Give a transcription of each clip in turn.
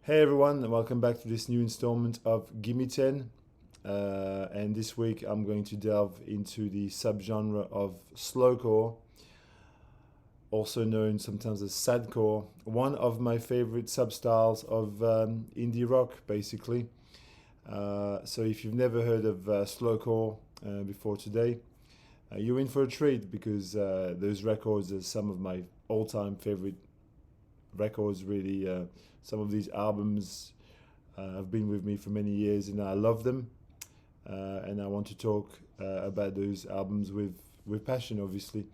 Hey everyone, and welcome back to this new installment of Gimme Ten. And this week I'm going to delve into the subgenre of slowcore, also known sometimes as sadcore, one of my favorite substyles of indie rock, basically. So if you've never heard of slowcore before today, you're in for a treat because those records are some of my all-time favorite records, really. Some of these albums have been with me for many years and I love them. And I want to talk about those albums with passion, obviously.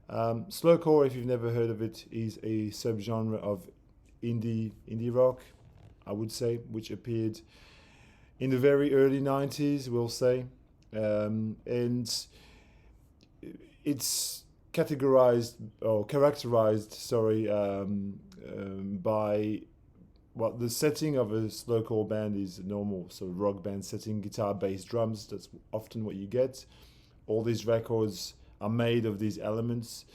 Slowcore, if you've never heard of it, is a subgenre of indie rock, I would say, which appeared in the very early 90s, we'll say. And it's characterized, by what the setting of a slowcore band is normal. So rock band setting, guitar, bass, drums, that's often what you get. All these records are made of these elements.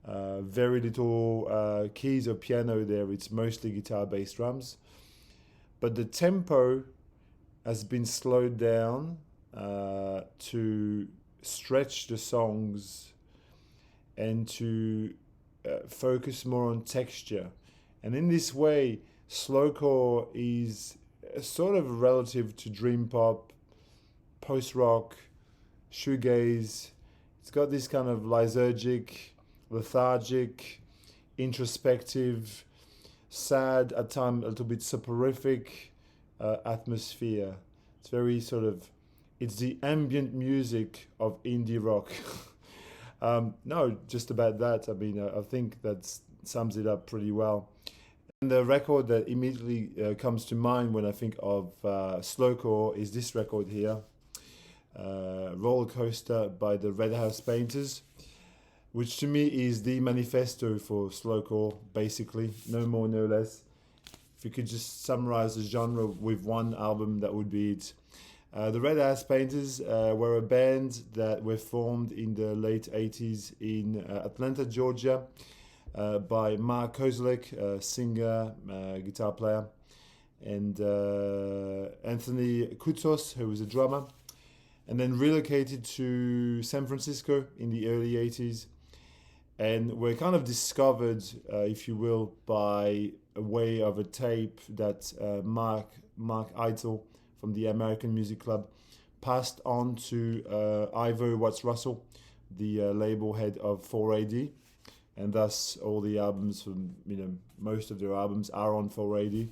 Very little keys or piano there. It's mostly guitar, bass, drums. But the tempo has been slowed down to stretch the songs and to focus more on texture. And in this way, slowcore is sort of relative to dream pop, post-rock, shoegaze. It's got this kind of lethargic, introspective, sad, at times a little bit soporific atmosphere. It's very it's the ambient music of indie rock. No, just about that. I mean, I think that sums it up pretty well. And the record that immediately comes to mind when I think of slowcore is this record here, Roller Coaster by the Red House Painters, which to me is the manifesto for slowcore, basically, no more, no less. If you could just summarize the genre with one album, that would be it. The Red House Painters were a band that were formed in the late 80s in Atlanta, Georgia, by Mark Kozlek, singer, guitar player, and Anthony Koutsos, who was a drummer, and then relocated to San Francisco in the early 80s, and were kind of discovered, if you will, by a way of a tape that Mark Eitel from the American Music Club passed on to Ivo Watts Russell, the label head of 4AD. And thus all the albums most of their albums are on 4AD.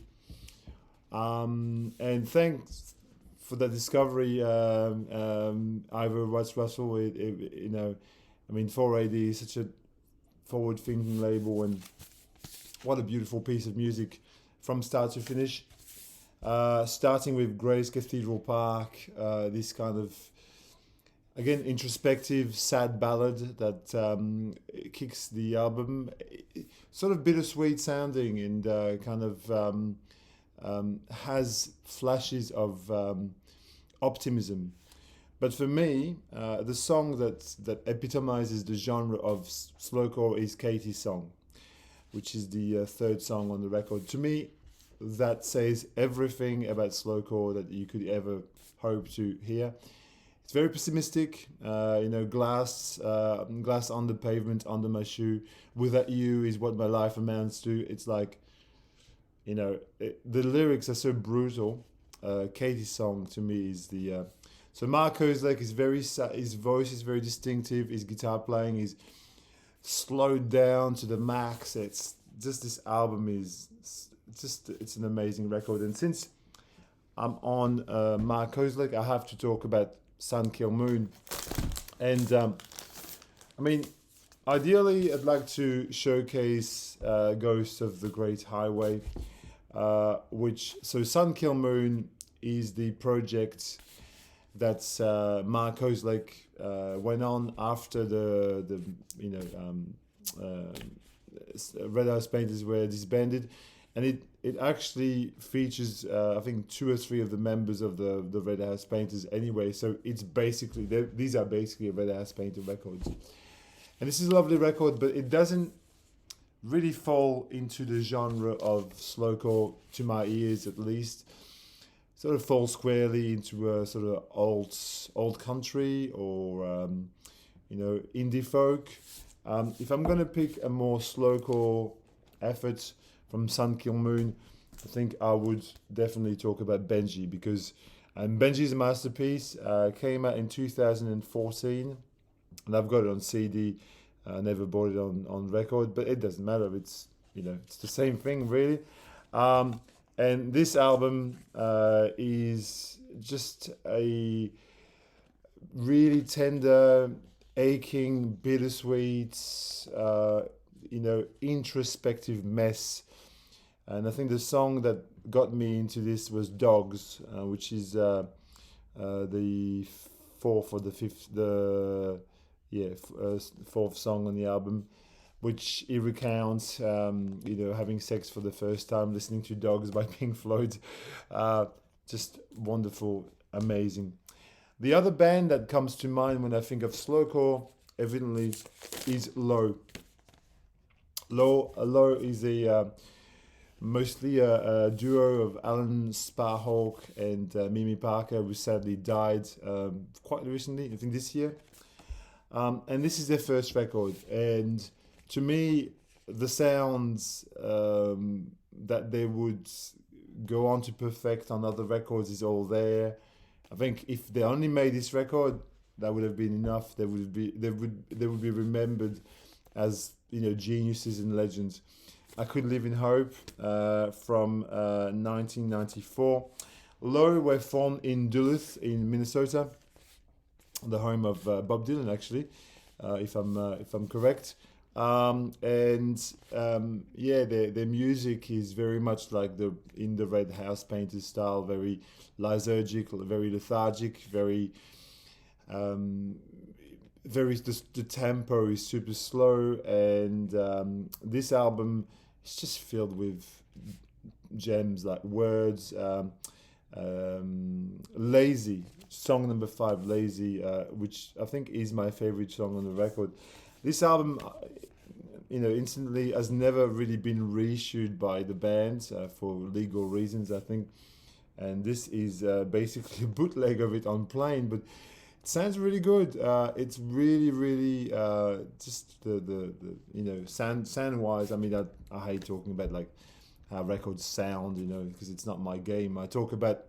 And thanks for that discovery, Ivor Watts Russell. 4AD is such a forward-thinking label, and what a beautiful piece of music from start to finish. Starting with Grace Cathedral Park, this kind of, again, introspective, sad ballad that kicks the album. Sort of bittersweet sounding and has flashes of optimism. But for me, the song that epitomizes the genre of slowcore is Katie's Song, which is the third song on the record. To me, that says everything about slowcore that you could ever hope to hear. It's very pessimistic, glass on the pavement, under my shoe. Without you is what my life amounts to. It's like, the lyrics are so brutal. Katie's Song to me is the. So Mark Kozlek is his voice is very distinctive. His guitar playing is slowed down to the max. It's just, this album it's an amazing record. And since I'm on Mark Kozlek, I have to talk about Sun Kill Moon. And ideally I'd like to showcase Ghosts of the Great Highway, so Sun Kill Moon is the project that Mark Kozlek went on after the Red House Painters were disbanded. And it actually features, I think, 2 or 3 of the members of the Red House Painters anyway. So it's basically, these are basically Red House Painter records. And this is a lovely record, but it doesn't really fall into the genre of slowcore, to my ears at least. Sort of fall squarely into a sort of old country or indie folk. If I'm gonna pick a more slowcore effort from Sun Kill Moon, I think I would definitely talk about Benji, because Benji's a masterpiece. Came out in 2014, and I've got it on CD. I never bought it on record, but it doesn't matter. It's the same thing really. And this album is just a really tender, aching, bittersweet, introspective mess. And I think the song that got me into this was Dogs, which is the fourth or the fifth, fourth song on the album, which he recounts, having sex for the first time, listening to Dogs by Pink Floyd. Just wonderful, amazing. The other band that comes to mind when I think of slowcore, evidently, is Low. Low is mostly a duo of Alan Sparhawk and Mimi Parker, who sadly died quite recently, I think this year. And this is their first record. And to me, the sounds that they would go on to perfect on other records is all there. I think if they only made this record, that would have been enough. They would be remembered as geniuses and legends. I Could Live in Hope from 1994. Low were formed in Duluth in Minnesota, the home of Bob Dylan, actually, if I'm correct. Their music is very much like in the Red House Painters style, very lethargic, very the tempo is super slow, and this album is just filled with gems like Words, Lazy, song number 5, Lazy, which I think is my favorite song on the record. This album, instantly has never really been reissued by the band for legal reasons, I think. And this is basically a bootleg of it on Plane, but it sounds really good. It's really, really just the sound wise. I mean, I hate talking about like how records sound, because it's not my game. I talk about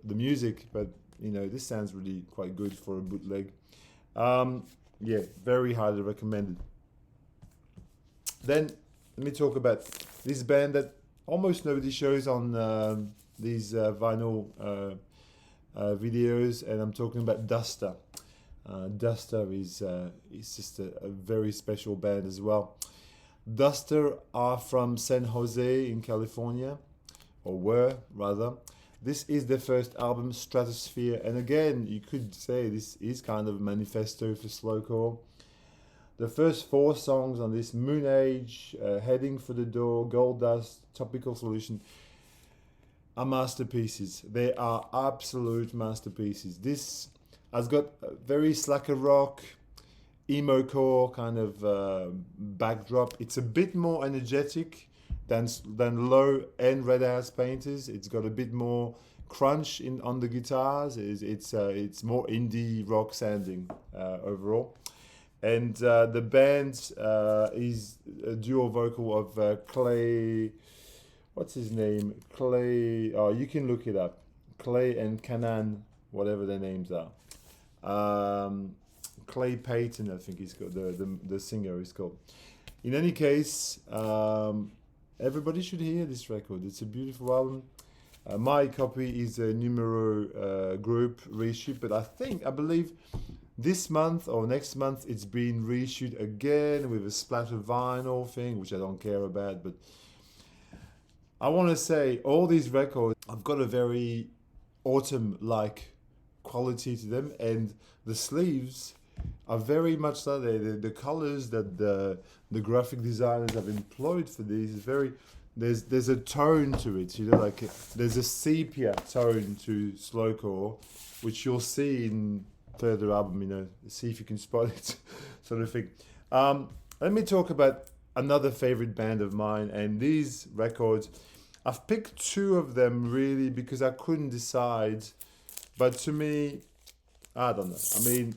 the music, but this sounds really quite good for a bootleg. Very highly recommended. Then let me talk about this band that almost nobody shows on these vinyl videos, and I'm talking about Duster. Duster is just a very special band as well. Duster are from San Jose in California, or were rather. This is their first album, Stratosphere, and again, you could say this is kind of a manifesto for slowcore. The first 4 songs on this, Moon Age, Heading for the Door, Gold Dust, Topical Solution, are masterpieces. They are absolute masterpieces. This has got a very slacker rock, emo core kind of backdrop. It's a bit more energetic than Low and Red House Painters. It's got a bit more crunch on the guitars. It's more indie rock sounding overall. And the band is a duo vocal of Clay. What's his name? Clay. Oh, you can look it up. Clay and Canan, whatever their names are. Clay Payton, I think he's called. The singer is called. In any case, everybody should hear this record. It's a beautiful album. My copy is a numero group reissue, but I believe this month or next month it's been reissued again with a splatter vinyl thing, which I don't care about, but I want to say all these records have got a very autumn-like quality to them, and the sleeves are very much like the colors that the graphic designers have employed for these is very. There's a tone to it, like there's a sepia tone to slowcore, which you'll see in further album. See if you can spot it, sort of thing. Let me talk about another favorite band of mine. And these records, I've picked two of them really because I couldn't decide. But to me, I don't know. I mean,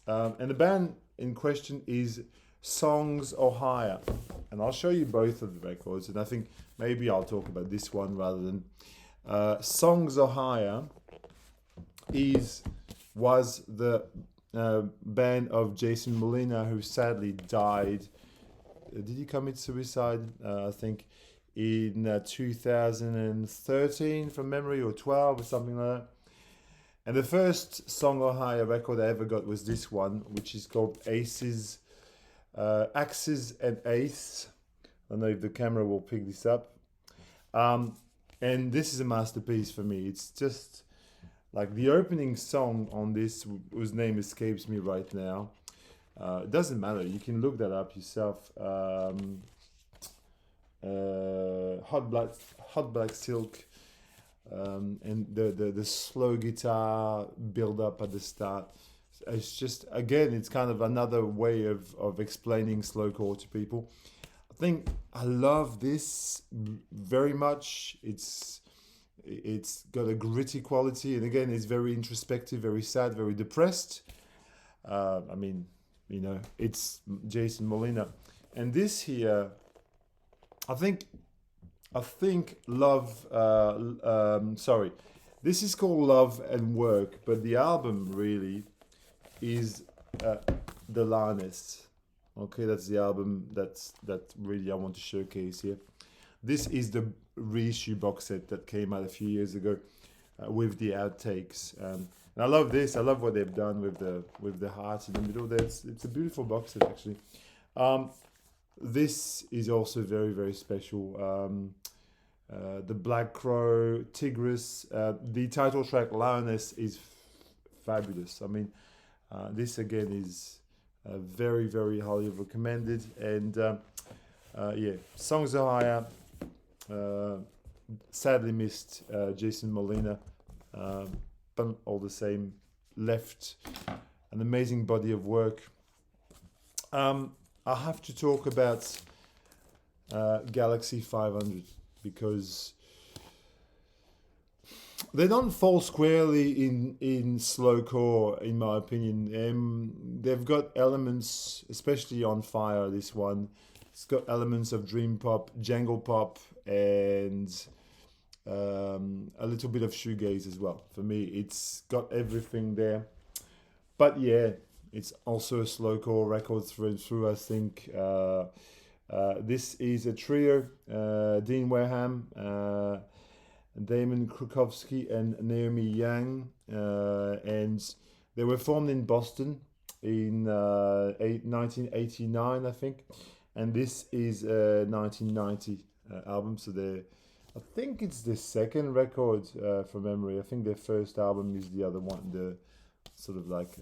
and the band in question is Songs or Higher. And I'll show you both of the records. And I think maybe I'll talk about this one rather than Songs or Higher was the band of Jason Molina, who sadly died. Did he commit suicide? I think in 2013 from memory, or 12 or something like that. And the first Song or Higher record I ever got was this one, which is called Axes and Ace. I don't know if the camera will pick this up. And this is a masterpiece for me. It's just like the opening song on this, whose name escapes me right now. It doesn't matter. You can look that up yourself. Hot Black Silk, and the slow guitar build up at the start. It's just, again, it's kind of another way of explaining slowcore to people. I think I love this very much. It's got a gritty quality, and again, it's very introspective, very sad, very depressed. I mean, you know, it's Jason Molina, and this here, I think Love. Sorry, this is called Love and Work, but the album really is The Larness. Okay, that's the album that really I want to showcase here. This is the reissue box set that came out a few years ago with the outtakes. And I love this. I love what they've done with the heart in the middle. It's a beautiful box set, actually. This is also very, very special. The Black Crow, Tigris, the title track Lioness is fabulous. I mean, this again is very, very highly recommended. And yeah, Songs Are Higher. Sadly missed Jason Molina, but all the same, left an amazing body of work. I have to talk about Galaxy 500 because they don't fall squarely in slowcore, in my opinion. They've got elements, especially on Fire, this one. It's got elements of dream pop, jangle pop, and a little bit of shoegaze as well. For me, it's got everything there. But yeah, it's also a slowcore record through and through, I think. This is a trio, Dean Wareham, Damon Krukowski, and Naomi Yang. And they were formed in Boston in 1989, I think. And this is a 1990 album, so I think it's the second record from memory. I think their first album is the other one, the sort of like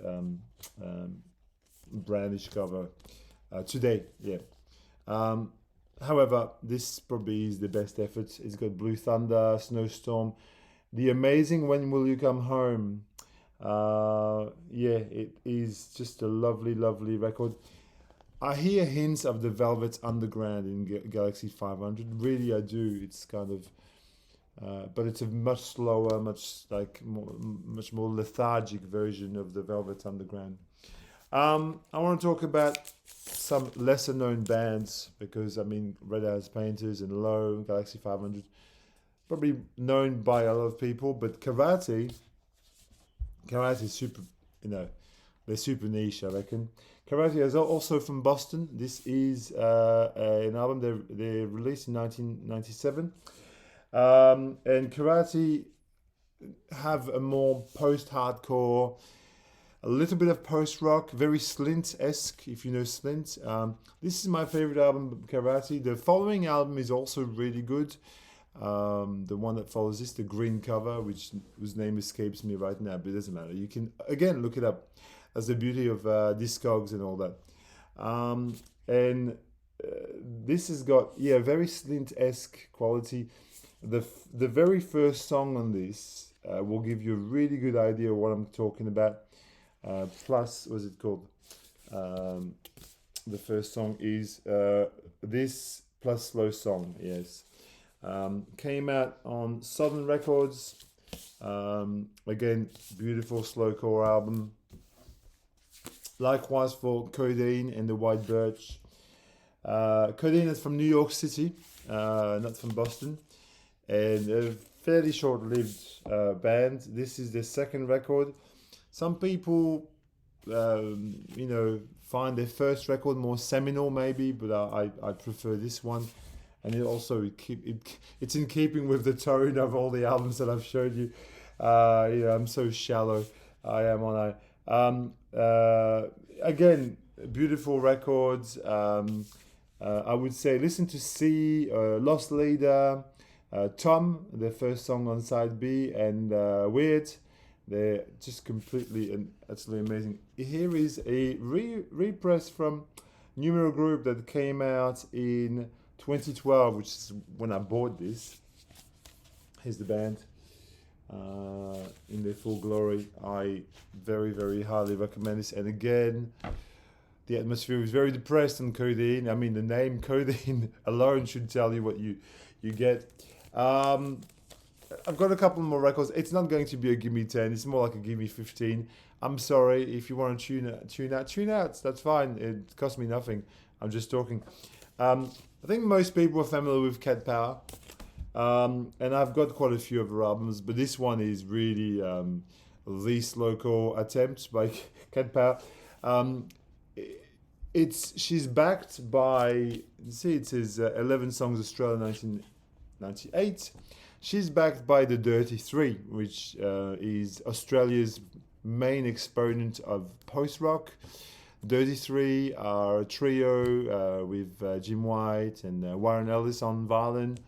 brandish cover today. Yeah. However, this probably is the best effort. It's got Blue Thunder, Snowstorm, The Amazing When Will You Come Home. Yeah, it is just a lovely, lovely record. I hear hints of the Velvet Underground in Galaxy 500. Really, I do. It's kind of, but it's a much slower, much more lethargic version of the Velvet Underground. I want to talk about some lesser known bands because I mean, Red House Painters and Low, Galaxy 500, probably known by a lot of people. But Karate is super, you know, they're super niche, I reckon. Karate is also from Boston. This is an album they released in 1997. And Karate have a more post-hardcore, a little bit of post-rock, very Slint-esque, if you know Slint. This is my favorite album, Karate. The following album is also really good. The one that follows this, the green cover, whose name escapes me right now, but it doesn't matter. You can, again, look it up. That's the beauty of Discogs and all that. This has got, yeah, very Slint-esque quality. The very first song on this will give you a really good idea of what I'm talking about. Plus, what's it called? The first song is This plus Slow Song, yes. Came out on Southern Records. Again, beautiful slowcore album. Likewise for Codeine and the White Birch. Codeine is from New York City, not from Boston, and a fairly short-lived band. This is their second record. Some people, find their first record more seminal, maybe, but I prefer this one, and it's in keeping with the tone of all the albums that I've showed you. I'm so shallow. I am on again, beautiful records. I would say listen to C, Lost Leader, Tom, the first song on side B, and Weird. They're just completely and absolutely amazing. Here is a repress from Numero Group that came out in 2012, which is when I bought this. Here's the band in their full glory. I very, very highly recommend this. And again, the atmosphere is very depressed on Codeine. I mean, the name Codeine alone should tell you what you get. I've got a couple more records. It's not going to be a Gimme 10. It's more like a Gimme 15. I'm sorry. If you want to tune out. That's fine. It costs me nothing. I'm just talking. I think most people are familiar with Cat Power. And I've got quite a few of her albums, but this one is really the slowcore attempt by Cat Power. She's backed by, see, it says 11 Songs Australia 1998. She's backed by the Dirty Three, which is Australia's main exponent of post-rock. Dirty Three are a trio with Jim White and Warren Ellis on violin.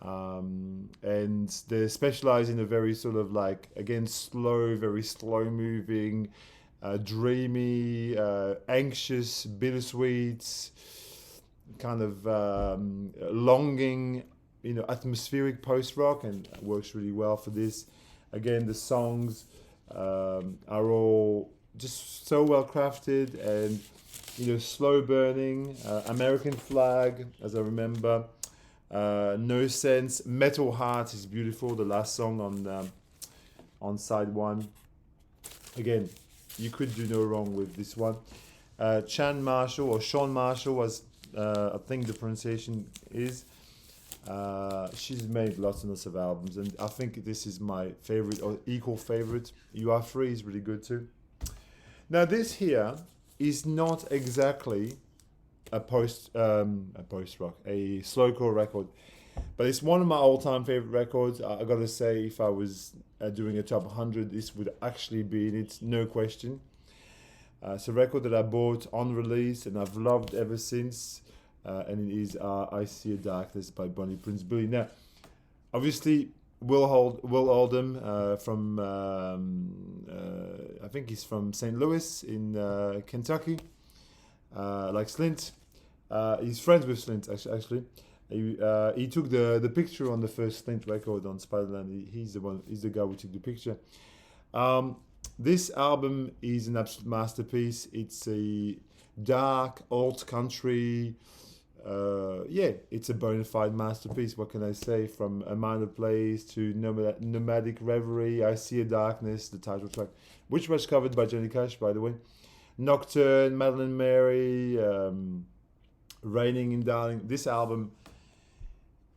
And they specialize in a very sort of like, again, very slow moving, dreamy, anxious, bittersweet, kind of longing, atmospheric post-rock, and it works really well for this. Again, the songs are all just so well crafted and, slow burning. American Flag, as I remember. No Sense. Metal Heart is beautiful, the last song on side one. Again, you could do no wrong with this one. Sean Marshall, as I think the pronunciation is. She's made lots and lots of albums, and I think this is my favorite or equal favorite. You Are Free is really good too. Now this here is not exactly a post-rock, a slowcore record, but it's one of my all-time favorite records. I gotta say, if I was doing a top 100, this would actually be in it, no question. It's a record that I bought on release and I've loved ever since. And it is I See a Darkness by Bonnie Prince Billy. Now, obviously, Will Oldham from, I think he's from St. Louis in Kentucky, like Slint. He's friends with Slint, actually. He took the picture on the first Slint record on Spiderland. He's the guy who took the picture. This album is an absolute masterpiece. It's a dark, alt country. It's a bona fide masterpiece. What can I say? From A Minor Place to Nomadic Reverie, I See a Darkness, the title track, which was covered by Johnny Cash, by the way. Nocturne, Madeline Mary, Raining in Darling. This album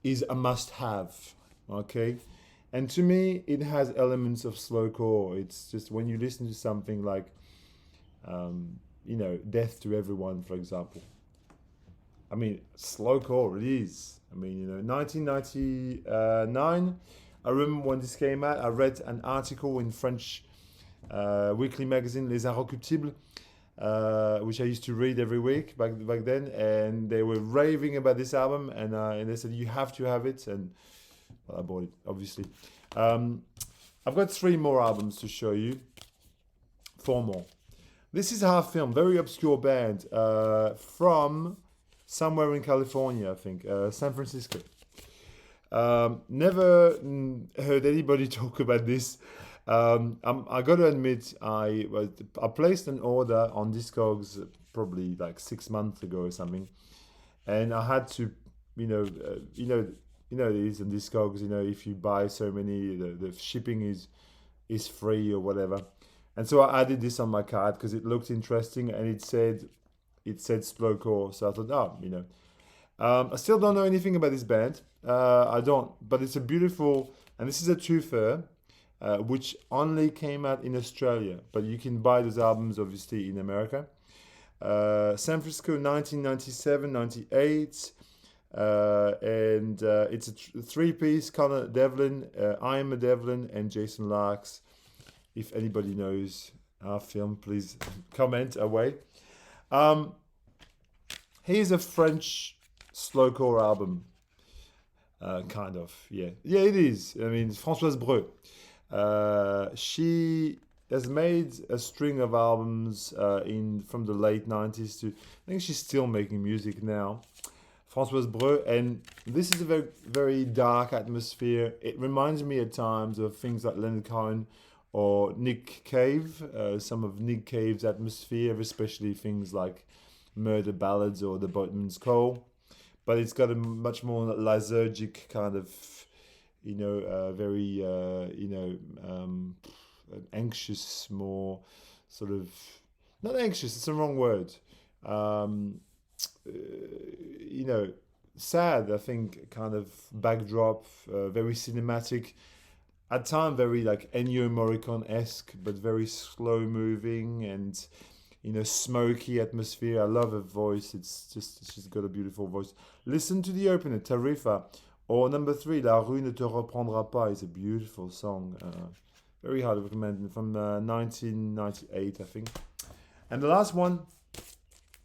is a must-have, okay? And to me, it has elements of slowcore. It's just when you listen to something like, Death to Everyone, for example. I mean, slowcore it is. I mean, 1999, I remember when this came out, I read an article in French weekly magazine, Les Inrecuptibles, which I used to read every week back then, and they were raving about this album, and they said, you have to have it, and well, I bought it, obviously. I've got 3 more albums to show you. 4 more. This is Half Film, very obscure band from somewhere in California, I think, San Francisco. Never heard anybody talk about this. I got to admit, I placed an order on Discogs probably like 6 months ago or something, and I had to, it is in Discogs. If you buy so many, the shipping is free or whatever. And so I added this on my card because it looked interesting, and it said slowcore. So I thought, I still don't know anything about this band. I don't, but it's a beautiful, and this is a twofer, which only came out in Australia, but you can buy those albums obviously in America. San Francisco, 1997, 98. And it's a three-piece. Connor Devlin, I am a Devlin, and Jason Larks. If anybody knows our film, please comment away. Here's a French slowcore album. Kind of, yeah. Yeah, it is. I mean, Françoise Breu. She has made a string of albums from the late 90s to, I think she's still making music now. Françoise Breu, and this is a very, very dark atmosphere. It reminds me at times of things like Leonard Cohen or Nick Cave, some of Nick Cave's atmosphere, especially things like Murder Ballads or The Boatman's Call. But it's got a much more lethargic kind of, very, anxious, more sort of, not anxious, it's the wrong word. Sad, I think, kind of backdrop, very cinematic, at times very like Ennio Morricone-esque, but very slow moving and, smoky atmosphere. I love her voice. She's got a beautiful voice. Listen to the opener, Tarifa, or number 3, La Rue ne te reprendra pas, is a beautiful song. Very hard to recommend, from 1998, I think. And the last one,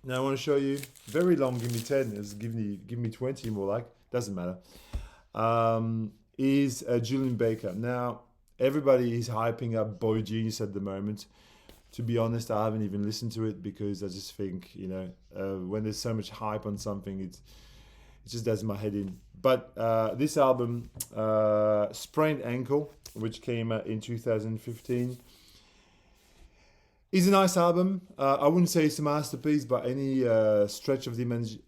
now I want to show you, very long, Gimme 10, it's give me 20 more like, doesn't matter, is Julian Baker. Now, everybody is hyping up Boy Genius at the moment. To be honest, I haven't even listened to it because I just think, when there's so much hype on something, it just does my head in. But this album, Sprained Ankle, which came out in 2015, is a nice album. I wouldn't say it's a masterpiece by any stretch of the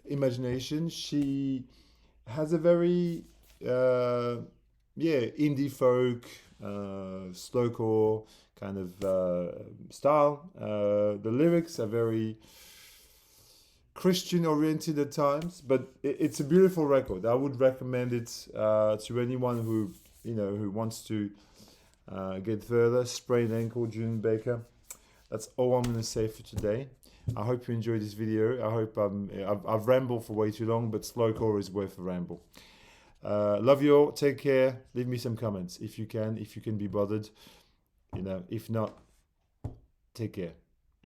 imagination. She has a very, indie folk, slowcore kind of style. The lyrics are very Christian oriented at times, but it's a beautiful record. I would recommend it to anyone who wants to get further. Sprained Ankle, Julian Baker. That's all I'm going to say for today. I hope you enjoyed this video. I hope I've rambled for way too long, but slowcore is worth a ramble. Love you all. Take care. Leave me some comments if you can be bothered. If not, take care.